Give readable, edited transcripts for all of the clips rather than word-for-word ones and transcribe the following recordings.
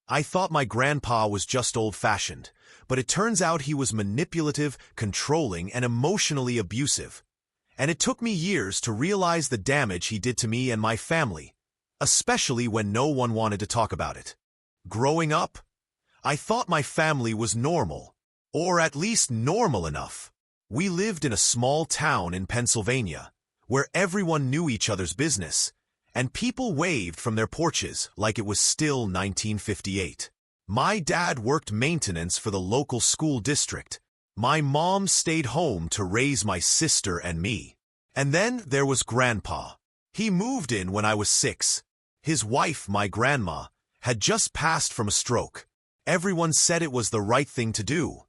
I thought my grandpa was just old-fashioned, but it turns out he was manipulative, controlling, and emotionally abusive. And it took me years to realize the damage he did to me and my family, especially when no one wanted to talk about it. Growing up, I thought my family was normal, or at least normal enough. We lived in a small town in Pennsylvania, where everyone knew each other's business, and people waved from their porches like it was still 1958. My dad worked maintenance for the local school district. My mom stayed home to raise my sister and me. And then there was Grandpa. He moved in when I was 6. His wife, my grandma, had just passed from a stroke. Everyone said it was the right thing to do,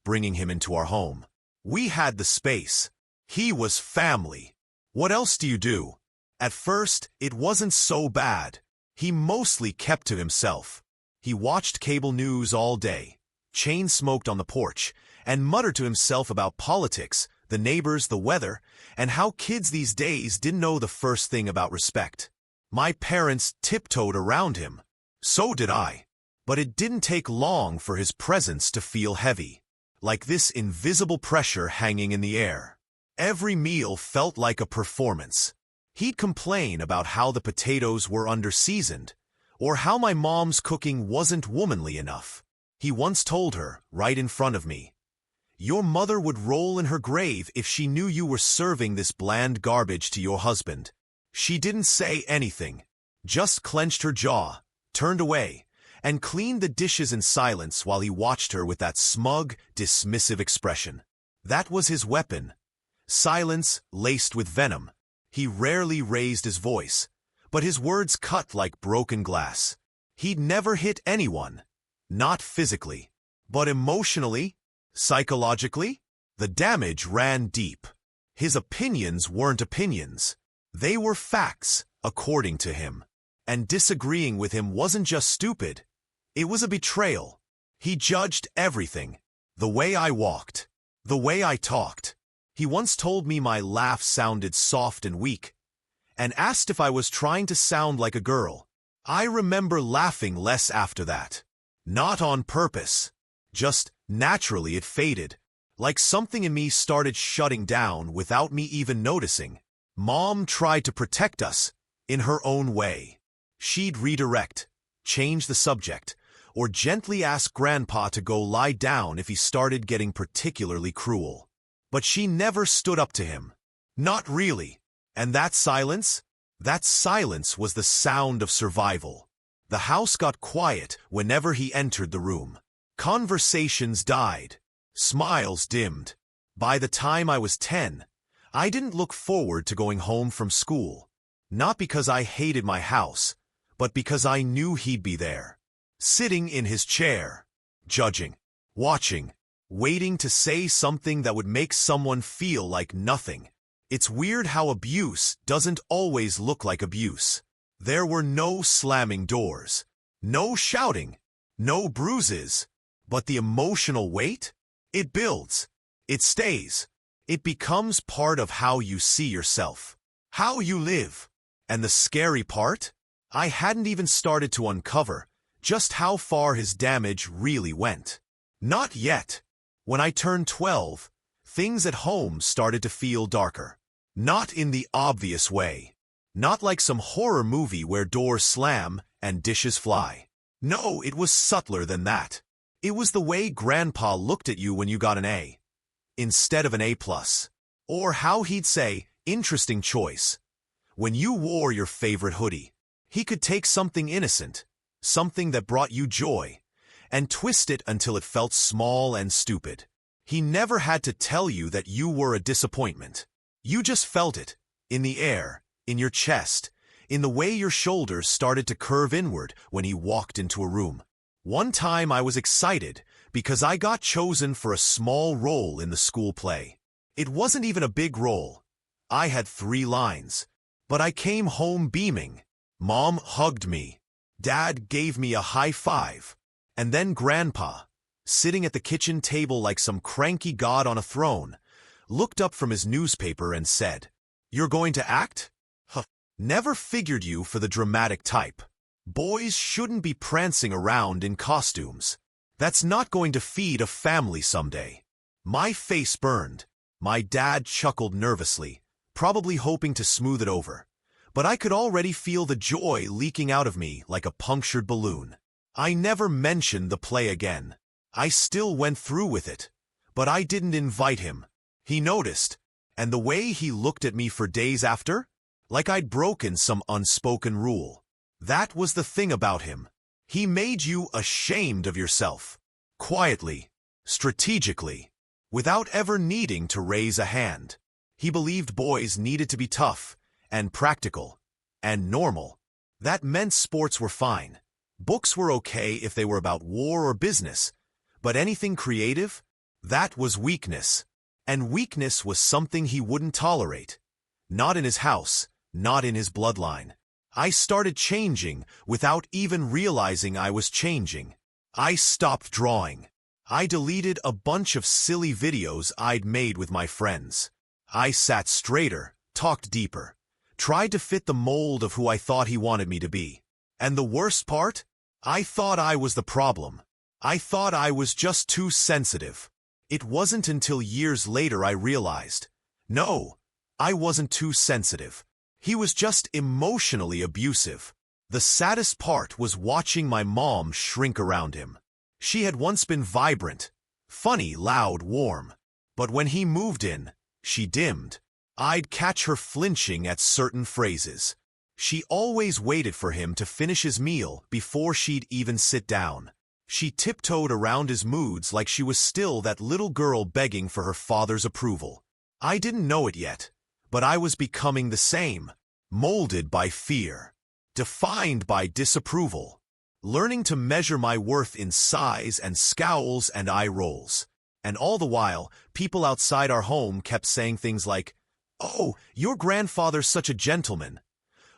bringing him into our home. We had the space. He was family. What else do you do? At first, it wasn't so bad. He mostly kept to himself. He watched cable news all day, chain-smoked on the porch, and muttered to himself about politics, the neighbors, the weather, and how kids these days didn't know the first thing about respect. My parents tiptoed around him. So did I. But it didn't take long for his presence to feel heavy, like this invisible pressure hanging in the air. Every meal felt like a performance. He'd complain about how the potatoes were under-seasoned, or how my mom's cooking wasn't womanly enough. He once told her, right in front of me, "Your mother would roll in her grave if she knew you were serving this bland garbage to your husband." She didn't say anything, just clenched her jaw, turned away, and cleaned the dishes in silence while he watched her with that smug, dismissive expression. That was his weapon. Silence laced with venom. He rarely raised his voice, but his words cut like broken glass. He'd never hit anyone, not physically, but emotionally, psychologically. The damage ran deep. His opinions weren't opinions. They were facts, according to him. And disagreeing with him wasn't just stupid. It was a betrayal. He judged everything. The way I walked. The way I talked. He once told me my laugh sounded soft and weak, and asked if I was trying to sound like a girl. I remember laughing less after that. Not on purpose. Just naturally it faded, like something in me started shutting down without me even noticing. Mom tried to protect us, in her own way. She'd redirect, change the subject, or gently ask Grandpa to go lie down if he started getting particularly cruel. But she never stood up to him. Not really. And that silence was the sound of survival. The house got quiet whenever he entered the room. Conversations died. Smiles dimmed. By the time I was 10, I didn't look forward to going home from school. Not because I hated my house, but because I knew he'd be there. Sitting in his chair. Judging. Watching. Waiting to say something that would make someone feel like nothing. It's weird how abuse doesn't always look like abuse. There were no slamming doors, no shouting, no bruises, but the emotional weight? It builds. It stays. It becomes part of how you see yourself, how you live. And the scary part? I hadn't even started to uncover just how far his damage really went. Not yet. When I turned 12, things at home started to feel darker. Not in the obvious way. Not like some horror movie where doors slam and dishes fly. No, it was subtler than that. It was the way Grandpa looked at you when you got an A, instead of an A+. Or how he'd say, "Interesting choice," when you wore your favorite hoodie. He could take something innocent, something that brought you joy, and twist it until it felt small and stupid. He never had to tell you that you were a disappointment. You just felt it, in the air, in your chest, in the way your shoulders started to curve inward when he walked into a room. One time I was excited because I got chosen for a small role in the school play. It wasn't even a big role. I had 3 lines, but I came home beaming. Mom hugged me. Dad gave me a high five. And then Grandpa, sitting at the kitchen table like some cranky god on a throne, looked up from his newspaper and said, "You're going to act? Huh. Never figured you for the dramatic type." Boys shouldn't be prancing around in costumes. That's not going to feed a family someday. My face burned. My dad chuckled nervously, probably hoping to smooth it over. But I could already feel the joy leaking out of me like a punctured balloon. I never mentioned the play again. I still went through with it. But I didn't invite him. He noticed, and the way he looked at me for days after? Like I'd broken some unspoken rule. That was the thing about him. He made you ashamed of yourself. Quietly, strategically, without ever needing to raise a hand. He believed boys needed to be tough, and practical, and normal. That meant sports were fine. Books were okay if they were about war or business. But anything creative? That was weakness. And weakness was something he wouldn't tolerate. Not in his house, not in his bloodline. I started changing without even realizing I was changing. I stopped drawing. I deleted a bunch of silly videos I'd made with my friends. I sat straighter, talked deeper, tried to fit the mold of who I thought he wanted me to be. And the worst part? I thought I was the problem. I thought I was just too sensitive. It wasn't until years later I realized, no, I wasn't too sensitive. He was just emotionally abusive. The saddest part was watching my mom shrink around him. She had once been vibrant, funny, loud, warm. But when he moved in, she dimmed. I'd catch her flinching at certain phrases. She always waited for him to finish his meal before she'd even sit down. She tiptoed around his moods like she was still that little girl begging for her father's approval. I didn't know it yet, but I was becoming the same, molded by fear, defined by disapproval, learning to measure my worth in sighs and scowls and eye rolls. And all the while, people outside our home kept saying things like, "Oh, your grandfather's such a gentleman,"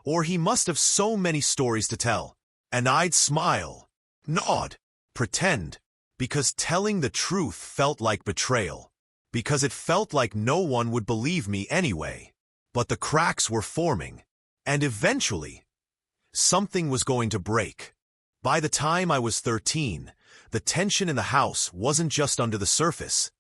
or "He must have so many stories to tell." And I'd smile, nod, pretend, because telling the truth felt like betrayal, because it felt like no one would believe me anyway. But the cracks were forming, and eventually, something was going to break. By the time I was 13, the tension in the house wasn't just under the surface.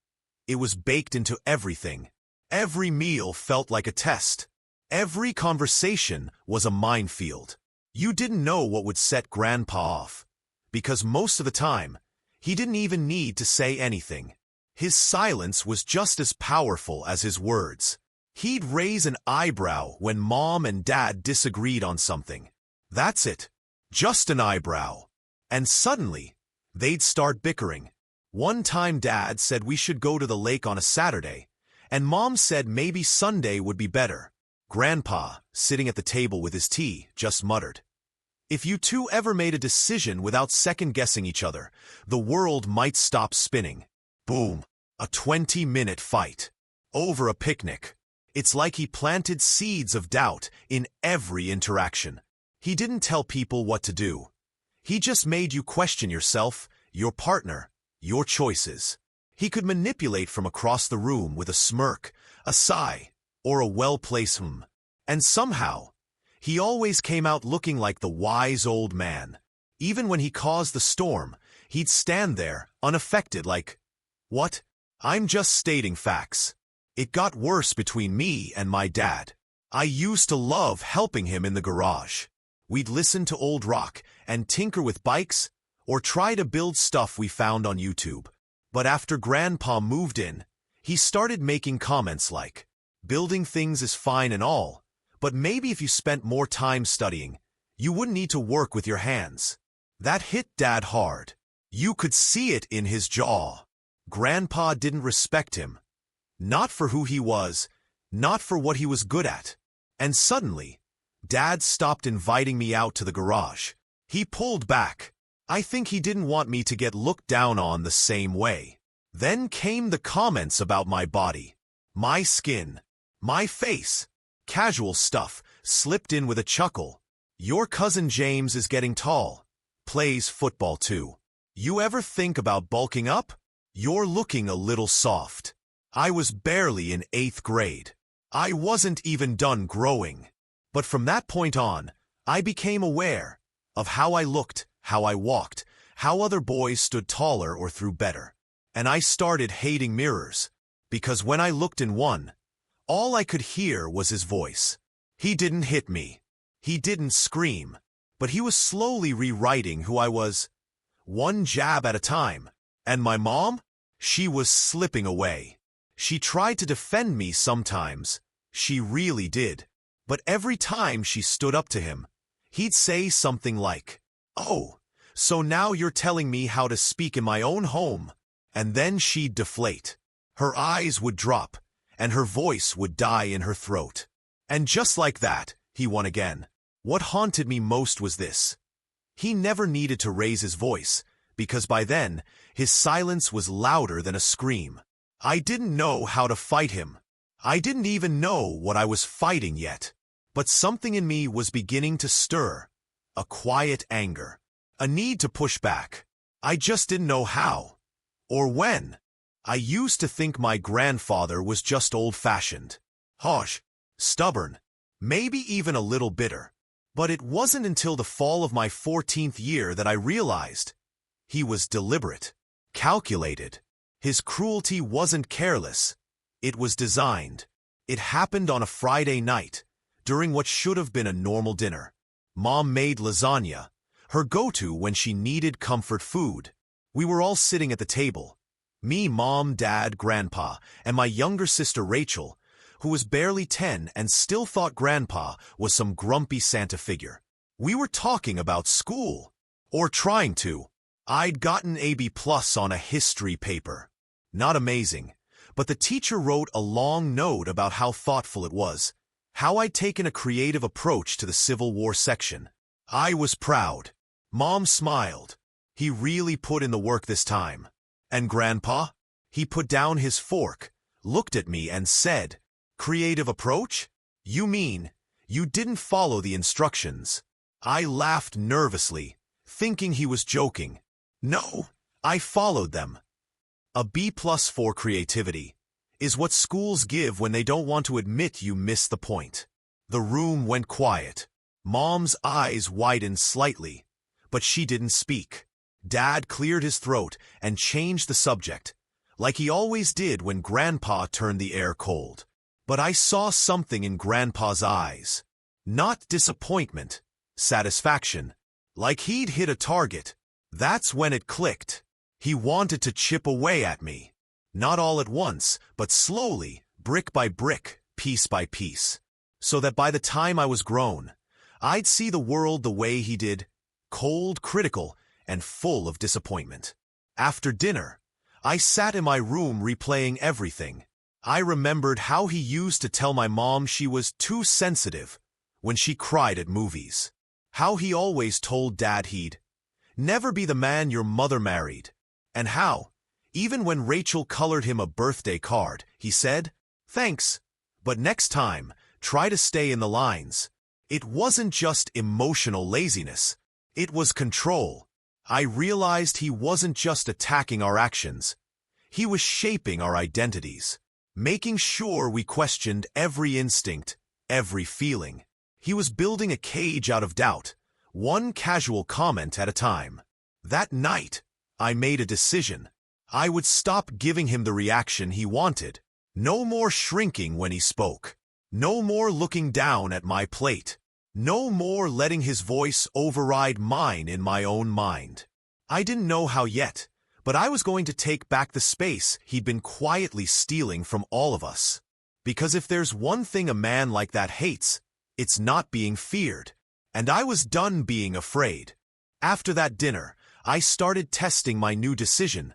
It was baked into everything. Every meal felt like a test. Every conversation was a minefield. You didn't know what would set Grandpa off, because most of the time, he didn't even need to say anything. His silence was just as powerful as his words. He'd raise an eyebrow when Mom and Dad disagreed on something. That's it. Just an eyebrow. And suddenly, they'd start bickering. One time Dad said we should go to the lake on a Saturday, and Mom said maybe Sunday would be better. Grandpa, sitting at the table with his tea, just muttered, "If you two ever made a decision without second-guessing each other, the world might stop spinning." Boom. A 20-minute fight. Over a picnic. It's like he planted seeds of doubt in every interaction. He didn't tell people what to do. He just made you question yourself, your partner, your choices. He could manipulate from across the room with a smirk, a sigh, or a well-placed "hmm." And somehow, he always came out looking like the wise old man. Even when he caused the storm, he'd stand there, unaffected, like, "What? I'm just stating facts." It got worse between me and my dad. I used to love helping him in the garage. We'd listen to old rock and tinker with bikes or try to build stuff we found on YouTube. But after Grandpa moved in, he started making comments like, "Building things is fine and all, but maybe if you spent more time studying, you wouldn't need to work with your hands." That hit Dad hard. You could see it in his jaw. Grandpa didn't respect him. Not for who he was, not for what he was good at. And suddenly, Dad stopped inviting me out to the garage. He pulled back. I think he didn't want me to get looked down on the same way. Then came the comments about my body, my skin, my face. Casual stuff, slipped in with a chuckle. "Your cousin James is getting tall. Plays football too. You ever think about bulking up? You're looking a little soft." I was barely in 8th grade. I wasn't even done growing. But from that point on, I became aware of how I looked, how I walked, how other boys stood taller or threw better. And I started hating mirrors, because when I looked in one, all I could hear was his voice. He didn't hit me. He didn't scream. But he was slowly rewriting who I was, one jab at a time. And my mom? She was slipping away. She tried to defend me sometimes. She really did. But every time she stood up to him, he'd say something like, "Oh, so now you're telling me how to speak in my own home." And then she'd deflate. Her eyes would drop, and her voice would die in her throat. And just like that, he won again. What haunted me most was this. He never needed to raise his voice, because by then, his silence was louder than a scream. I didn't know how to fight him. I didn't even know what I was fighting yet. But something in me was beginning to stir. A quiet anger. A need to push back. I just didn't know how. Or when. I used to think my grandfather was just old-fashioned. Harsh. Stubborn. Maybe even a little bitter. But it wasn't until the fall of my 14th year that I realized he was deliberate, calculated. His cruelty wasn't careless. It was designed. It happened on a Friday night, during what should have been a normal dinner. Mom made lasagna, her go-to when she needed comfort food. We were all sitting at the table. Me, Mom, Dad, Grandpa, and my younger sister Rachel, who was barely 10 and still thought Grandpa was some grumpy Santa figure. We were talking about school. Or trying to. I'd gotten a B+ on a history paper. Not amazing, but the teacher wrote a long note about how thoughtful it was, how I'd taken a creative approach to the Civil War section. I was proud. Mom smiled. He really put in the work this time. And Grandpa? He put down his fork, looked at me and said, "Creative approach? You mean you didn't follow the instructions?" I laughed nervously, thinking he was joking. No, I followed them. A B+ for creativity is what schools give when they don't want to admit you missed the point. The room went quiet. Mom's eyes widened slightly, but she didn't speak. Dad cleared his throat and changed the subject, like he always did when Grandpa turned the air cold. But I saw something in Grandpa's eyes. Not disappointment, satisfaction. Like he'd hit a target. That's when it clicked. He wanted to chip away at me. Not all at once, but slowly, brick by brick, piece by piece. So that by the time I was grown, I'd see the world the way he did, cold, critical, and full of disappointment. After dinner, I sat in my room replaying everything. I remembered how he used to tell my mom she was too sensitive when she cried at movies. How he always told Dad he'd never be the man your mother married. And how, even when Rachel colored him a birthday card, he said, "Thanks, but next time, try to stay in the lines." It wasn't just emotional laziness. It was control. I realized he wasn't just attacking our actions. He was shaping our identities, making sure we questioned every instinct, every feeling. He was building a cage out of doubt, one casual comment at a time. That night, I made a decision. I would stop giving him the reaction he wanted. No more shrinking when he spoke. No more looking down at my plate. No more letting his voice override mine in my own mind. I didn't know how yet, but I was going to take back the space he'd been quietly stealing from all of us. Because if there's one thing a man like that hates, it's not being feared. And I was done being afraid. After that dinner, I started testing my new decision.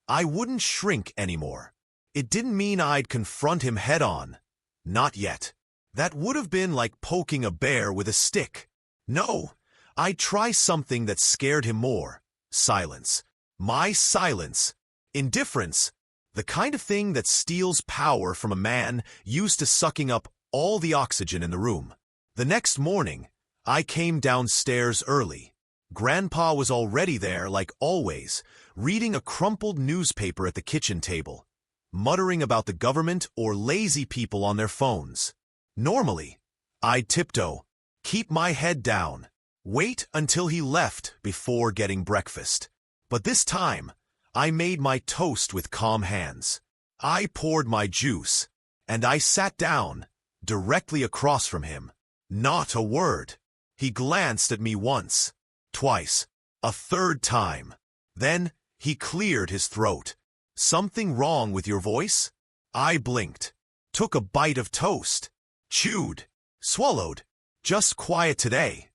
I wouldn't shrink anymore. It didn't mean I'd confront him head-on. Not yet. That would have been like poking a bear with a stick. No, I'd try something that scared him more. Silence. My silence. Indifference. The kind of thing that steals power from a man used to sucking up all the oxygen in the room. The next morning, I came downstairs early. Grandpa was already there, like always, reading a crumpled newspaper at the kitchen table, muttering about the government or lazy people on their phones. Normally, I'd tiptoe, keep my head down. Wait until he left before getting breakfast. But this time, I made my toast with calm hands. I poured my juice, and I sat down, directly across from him. Not a word. He glanced at me once, twice, a third time. Then, he cleared his throat. "Something wrong with your voice?" I blinked, took a bite of toast, chewed, swallowed. "Just quiet today,"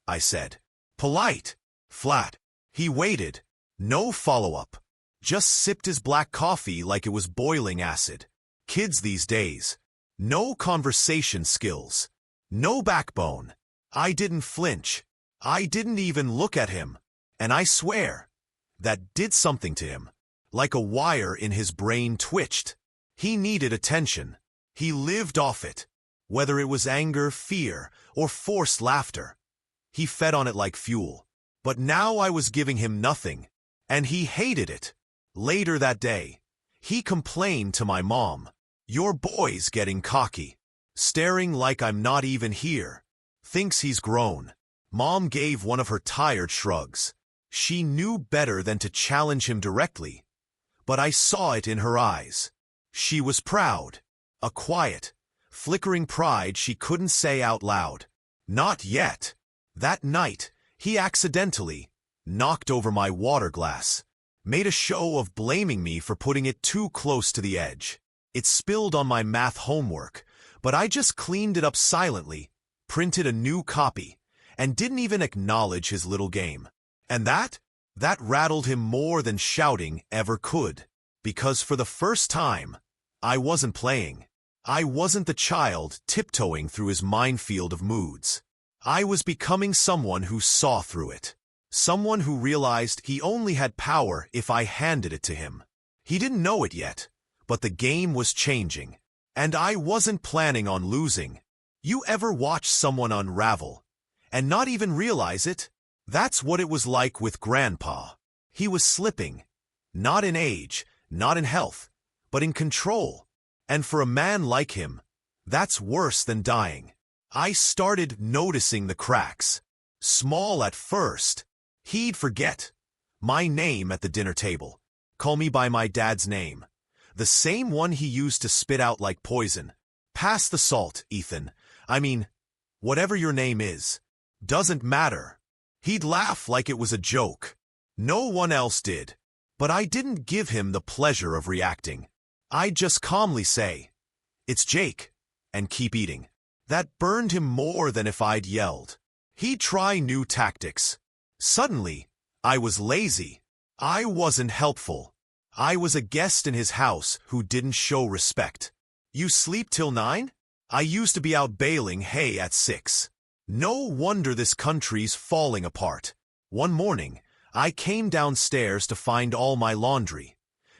I said. Polite, flat. He waited. No follow-up. Just sipped his black coffee like it was boiling acid. Kids these days. No conversation skills. No backbone. I didn't flinch. I didn't even look at him. And I swear, that did something to him. Like a wire in his brain twitched. He needed attention. He lived off it. Whether it was anger, fear, or forced laughter. He fed on it like fuel. But now I was giving him nothing. And he hated it. Later that day, he complained to my mom. "Your boy's getting cocky. Staring like I'm not even here. Thinks he's grown." Mom gave one of her tired shrugs. She knew better than to challenge him directly. But I saw it in her eyes. She was proud. A quiet, flickering pride she couldn't say out loud. Not yet. That night, he accidentally knocked over my water glass. Made a show of blaming me for putting it too close to the edge. It spilled on my math homework, but I just cleaned it up silently, printed a new copy, and didn't even acknowledge his little game. And that rattled him more than shouting ever could. Because for the first time, I wasn't playing. I wasn't the child tiptoeing through his minefield of moods. I was becoming someone who saw through it. Someone who realized he only had power if I handed it to him. He didn't know it yet, but the game was changing. And I wasn't planning on losing. You ever watch someone unravel and not even realize it? That's what it was like with Grandpa. He was slipping. Not in age, not in health, but in control. And for a man like him, that's worse than dying. I started noticing the cracks. Small at first. He'd forget my name at the dinner table. Call me by my dad's name. The same one he used to spit out like poison. "Pass the salt, Ethan. I mean, whatever your name is. Doesn't matter." He'd laugh like it was a joke. No one else did. But I didn't give him the pleasure of reacting. I'd just calmly say, "It's Jake," and keep eating. That burned him more than if I'd yelled. He'd try new tactics. Suddenly, I was lazy. I wasn't helpful. I was a guest in his house who didn't show respect. "You sleep till 9? I used to be out baling hay at 6. No wonder this country's falling apart. One morning, I came downstairs to find all my laundry.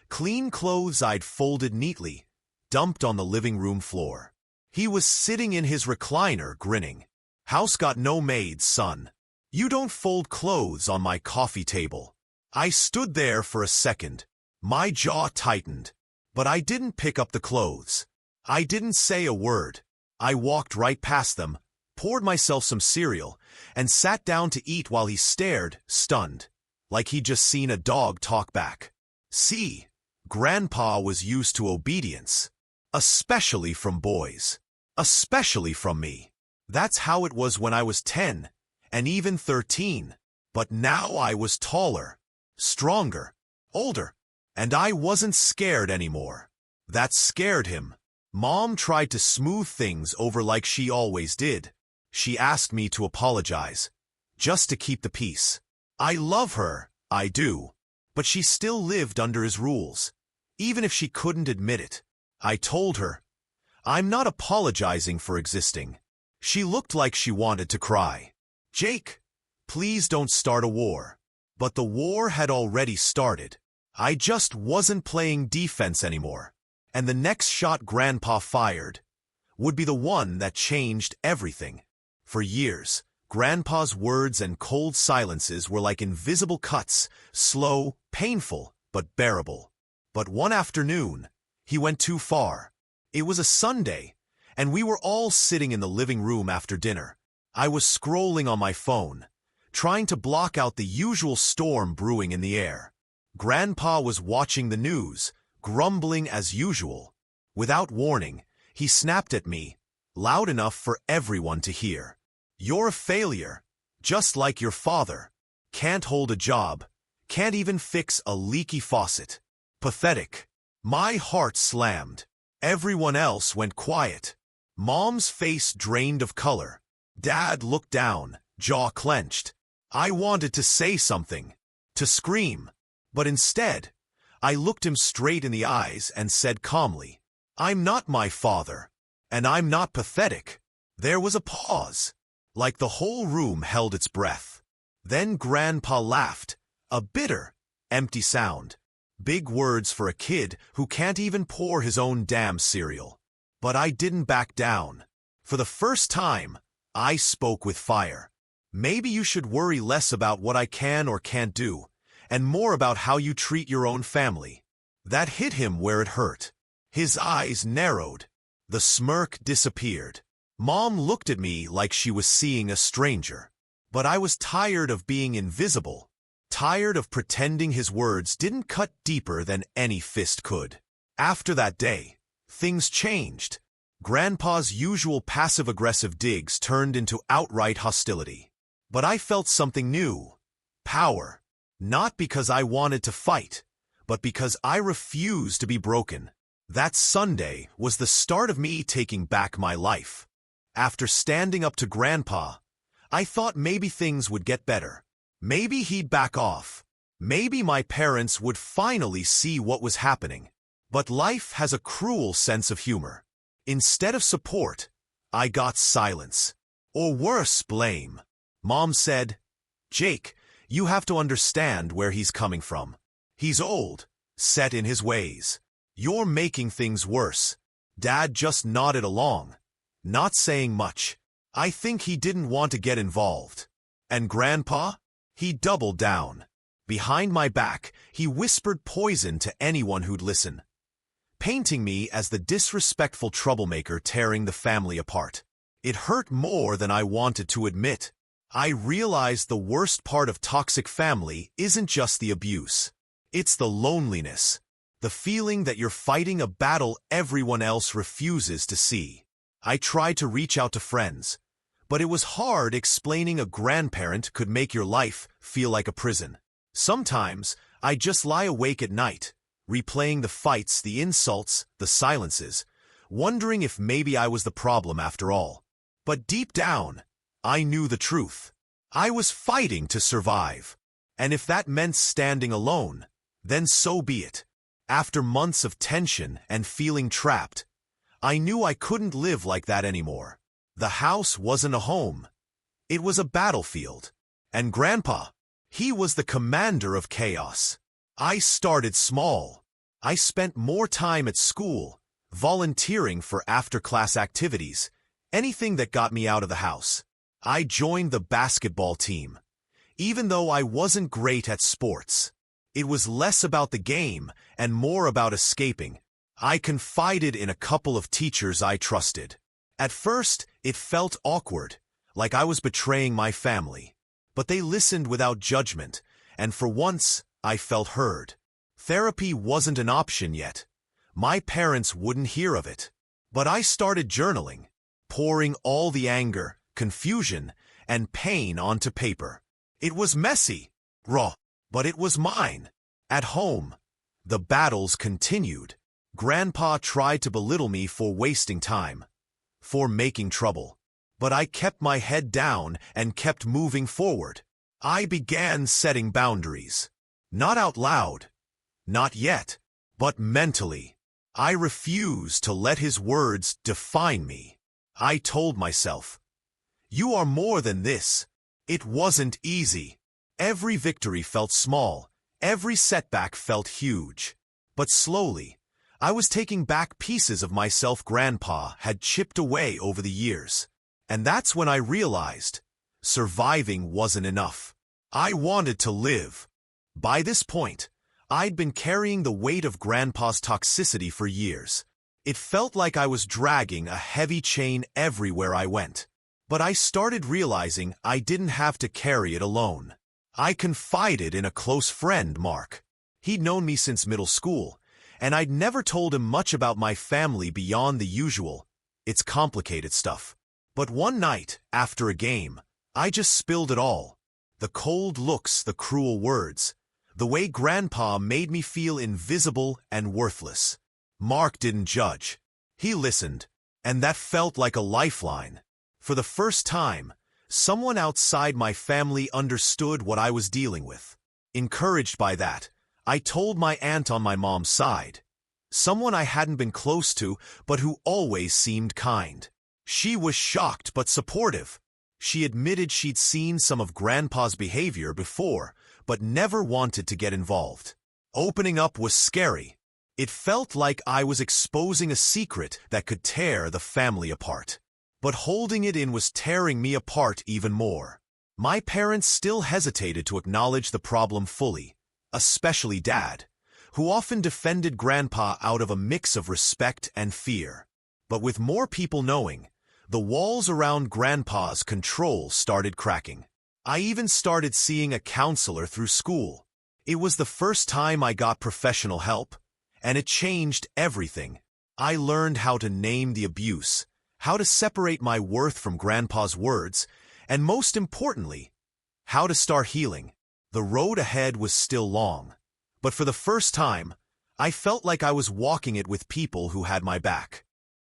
Clean clothes I'd folded neatly, dumped on the living room floor. He was sitting in his recliner, grinning. "House got no maids, son. You don't fold clothes on my coffee table." I stood there for a second. My jaw tightened. But I didn't pick up the clothes. I didn't say a word. I walked right past them, poured myself some cereal, and sat down to eat while he stared, stunned, like he'd just seen a dog talk back. See, Grandpa was used to obedience. Especially from boys. Especially from me. That's how it was when I was 10, and even 13. But now I was taller, stronger, older, and I wasn't scared anymore. That scared him. Mom tried to smooth things over like she always did. She asked me to apologize, just to keep the peace. I love her, I do. But she still lived under his rules, even if she couldn't admit it. I told her, "I'm not apologizing for existing." She looked like she wanted to cry. "Jake, please don't start a war." But the war had already started. I just wasn't playing defense anymore. And the next shot Grandpa fired would be the one that changed everything. For years, Grandpa's words and cold silences were like invisible cuts, slow, painful, but bearable. But one afternoon, he went too far. It was a Sunday, and we were all sitting in the living room after dinner. I was scrolling on my phone, trying to block out the usual storm brewing in the air. Grandpa was watching the news, grumbling as usual. Without warning, he snapped at me, loud enough for everyone to hear. "You're a failure, just like your father. Can't hold a job, can't even fix a leaky faucet. Pathetic." My heart slammed. Everyone else went quiet. Mom's face drained of color. Dad looked down, jaw clenched. I wanted to say something, to scream, but instead, I looked him straight in the eyes and said calmly, "I'm not my father, and I'm not pathetic." There was a pause, like the whole room held its breath. Then Grandpa laughed, a bitter, empty sound. Big words for a kid who can't even pour his own damn cereal. But I didn't back down. For the first time, I spoke with fire. "Maybe you should worry less about what I can or can't do, and more about how you treat your own family." That hit him where it hurt. His eyes narrowed. The smirk disappeared. Mom looked at me like she was seeing a stranger. But I was tired of being invisible. Tired of pretending his words didn't cut deeper than any fist could. After that day, things changed. Grandpa's usual passive-aggressive digs turned into outright hostility. But I felt something new. Power. Not because I wanted to fight, but because I refused to be broken. That Sunday was the start of me taking back my life. After standing up to Grandpa, I thought maybe things would get better. Maybe he'd back off. Maybe my parents would finally see what was happening. But life has a cruel sense of humor. Instead of support, I got silence. Or worse, blame. Mom said, "Jake, you have to understand where he's coming from. He's old, set in his ways. You're making things worse." Dad just nodded along, not saying much. I think he didn't want to get involved. And Grandpa? He doubled down. Behind my back, he whispered poison to anyone who'd listen, painting me as the disrespectful troublemaker tearing the family apart. It hurt more than I wanted to admit. I realized the worst part of toxic family isn't just the abuse. It's the loneliness, the feeling that you're fighting a battle everyone else refuses to see. I tried to reach out to friends, but it was hard explaining a grandparent could make your life feel like a prison. Sometimes, I'd just lie awake at night, replaying the fights, the insults, the silences, wondering if maybe I was the problem after all. But deep down, I knew the truth. I was fighting to survive. And if that meant standing alone, then so be it. After months of tension and feeling trapped, I knew I couldn't live like that anymore. The house wasn't a home. It was a battlefield. And Grandpa, he was the commander of chaos. I started small. I spent more time at school, volunteering for after-class activities, anything that got me out of the house. I joined the basketball team. Even though I wasn't great at sports, it was less about the game and more about escaping. I confided in a couple of teachers I trusted. At first, it felt awkward, like I was betraying my family. But they listened without judgment, and for once, I felt heard. Therapy wasn't an option yet. My parents wouldn't hear of it. But I started journaling, pouring all the anger, confusion, and pain onto paper. It was messy, raw, but it was mine. At home, the battles continued. Grandpa tried to belittle me for wasting time, for making trouble. But I kept my head down and kept moving forward. I began setting boundaries. Not out loud, not yet, but mentally. I refused to let his words define me. I told myself, "You are more than this." It wasn't easy. Every victory felt small. Every setback felt huge. But slowly, I was taking back pieces of myself Grandpa had chipped away over the years. And that's when I realized surviving wasn't enough. I wanted to live. By this point, I'd been carrying the weight of Grandpa's toxicity for years. It felt like I was dragging a heavy chain everywhere I went. But I started realizing I didn't have to carry it alone. I confided in a close friend, Mark. He'd known me since middle school, and I'd never told him much about my family beyond the usual, it's complicated stuff. But one night, after a game, I just spilled it all. The cold looks, the cruel words, the way Grandpa made me feel invisible and worthless. Mark didn't judge. He listened, and that felt like a lifeline. For the first time, someone outside my family understood what I was dealing with. Encouraged by that, I told my aunt on my mom's side, someone I hadn't been close to but who always seemed kind. She was shocked but supportive. She admitted she'd seen some of Grandpa's behavior before, but never wanted to get involved. Opening up was scary. It felt like I was exposing a secret that could tear the family apart. But holding it in was tearing me apart even more. My parents still hesitated to acknowledge the problem fully, especially Dad, who often defended Grandpa out of a mix of respect and fear. But with more people knowing, the walls around Grandpa's control started cracking. I even started seeing a counselor through school. It was the first time I got professional help, and it changed everything. I learned how to name the abuse, how to separate my worth from Grandpa's words, and most importantly, how to start healing. The road ahead was still long, but for the first time, I felt like I was walking it with people who had my back.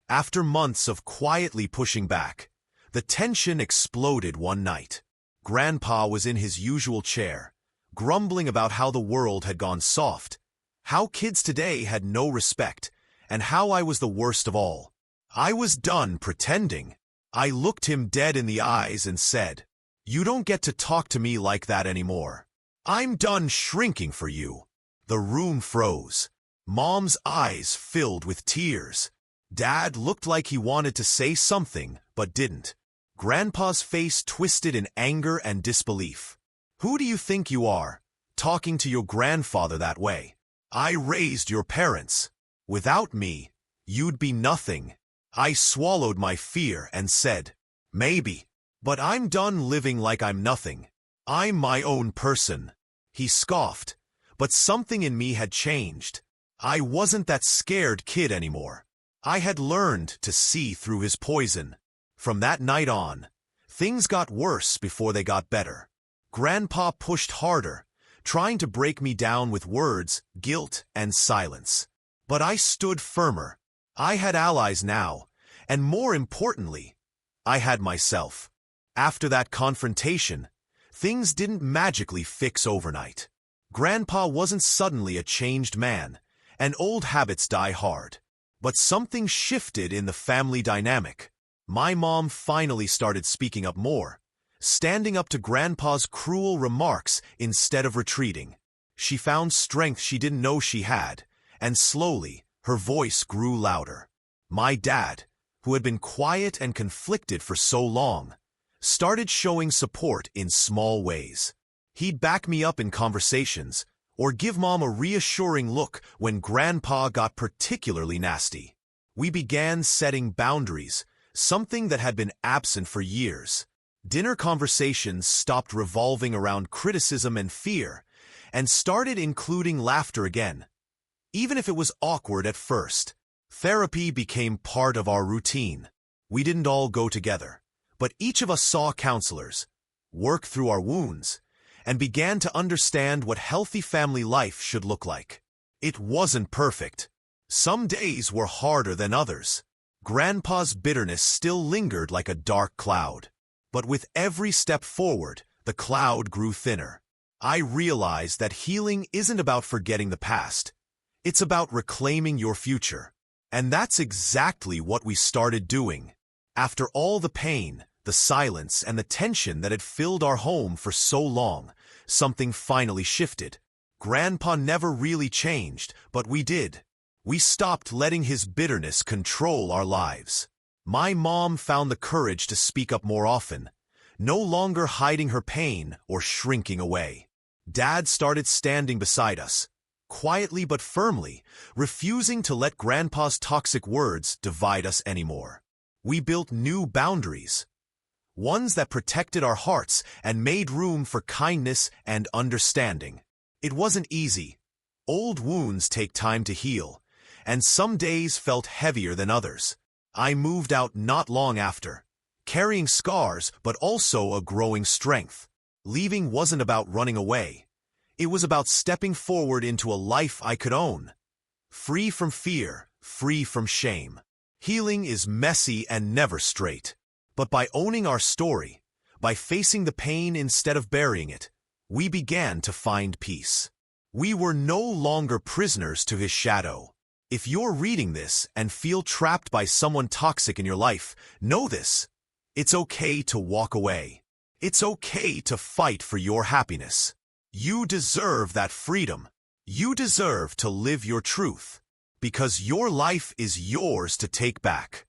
After months of quietly pushing back, the tension exploded one night. Grandpa was in his usual chair, grumbling about how the world had gone soft, how kids today had no respect, and how I was the worst of all. I was done pretending. I looked him dead in the eyes and said, "You don't get to talk to me like that anymore. I'm done shrinking for you." The room froze. Mom's eyes filled with tears. Dad looked like he wanted to say something, but didn't. Grandpa's face twisted in anger and disbelief. "Who do you think you are, talking to your grandfather that way? I raised your parents. Without me, you'd be nothing." I swallowed my fear and said, "Maybe, but I'm done living like I'm nothing. I'm my own person." He scoffed, but something in me had changed. I wasn't that scared kid anymore. I had learned to see through his poison. From that night on, things got worse before they got better. Grandpa pushed harder, trying to break me down with words, guilt, and silence. But I stood firmer. I had allies now, and more importantly, I had myself. After that confrontation, things didn't magically fix overnight. Grandpa wasn't suddenly a changed man, and old habits die hard. But something shifted in the family dynamic. My mom finally started speaking up more, standing up to Grandpa's cruel remarks instead of retreating. She found strength she didn't know she had, and slowly, her voice grew louder. My dad, who had been quiet and conflicted for so long, started showing support in small ways. He'd back me up in conversations, or give Mom a reassuring look when Grandpa got particularly nasty. We began setting boundaries, something that had been absent for years. Dinner conversations stopped revolving around criticism and fear, and started including laughter again. Even if it was awkward at first, therapy became part of our routine. We didn't all go together, but each of us saw counselors, worked through our wounds, and began to understand what healthy family life should look like. It wasn't perfect. Some days were harder than others. Grandpa's bitterness still lingered like a dark cloud. But with every step forward, the cloud grew thinner. I realized that healing isn't about forgetting the past. It's about reclaiming your future. And that's exactly what we started doing. After all the pain, the silence, and the tension that had filled our home for so long, something finally shifted. Grandpa never really changed, but we did. We stopped letting his bitterness control our lives. My mom found the courage to speak up more often, no longer hiding her pain or shrinking away. Dad started standing beside us, quietly but firmly, refusing to let Grandpa's toxic words divide us anymore. We built new boundaries, ones that protected our hearts and made room for kindness and understanding. It wasn't easy. Old wounds take time to heal, and some days felt heavier than others. I moved out not long after, carrying scars but also a growing strength. Leaving wasn't about running away. It was about stepping forward into a life I could own. Free from fear, free from shame. Healing is messy and never straight. But by owning our story, by facing the pain instead of burying it, we began to find peace. We were no longer prisoners to his shadow. If you're reading this and feel trapped by someone toxic in your life, know this. It's okay to walk away. It's okay to fight for your happiness. You deserve that freedom. You deserve to live your truth. Because your life is yours to take back.